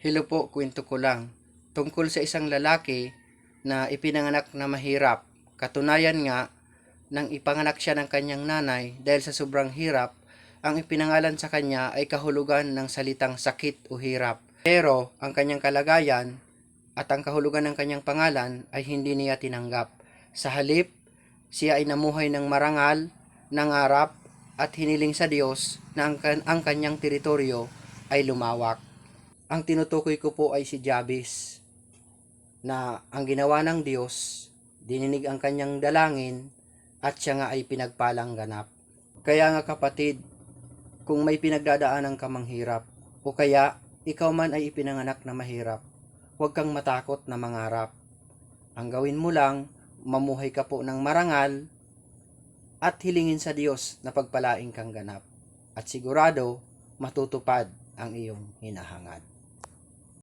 Hello po, kwento ko lang. Tungkol sa isang lalaki na ipinanganak na mahirap. Katunayan nga, nang ipanganak siya ng kanyang nanay dahil sa sobrang hirap, ang ipinangalan sa kanya ay kahulugan ng salitang sakit o hirap. Pero ang kanyang kalagayan at ang kahulugan ng kanyang pangalan ay hindi niya tinanggap. Sa halip, siya ay namuhay ng marangal, nangarap, at hiniling sa Diyos na ang kanyang teritoryo ay lumawak. Ang tinutukoy ko po ay si Jabez, na ang ginawa ng Diyos, dininig ang kanyang dalangin at siya nga ay pinagpalang ganap. Kaya nga kapatid, kung may pinagdadaanan ka mang hirap o kaya ikaw man ay ipinanganak na mahirap, huwag kang matakot na mangarap. Ang gawin mo lang, mamuhay ka po ng marangal at hilingin sa Diyos na pagpalain kang ganap. At sigurado, matutupad ang iyong hinahangad.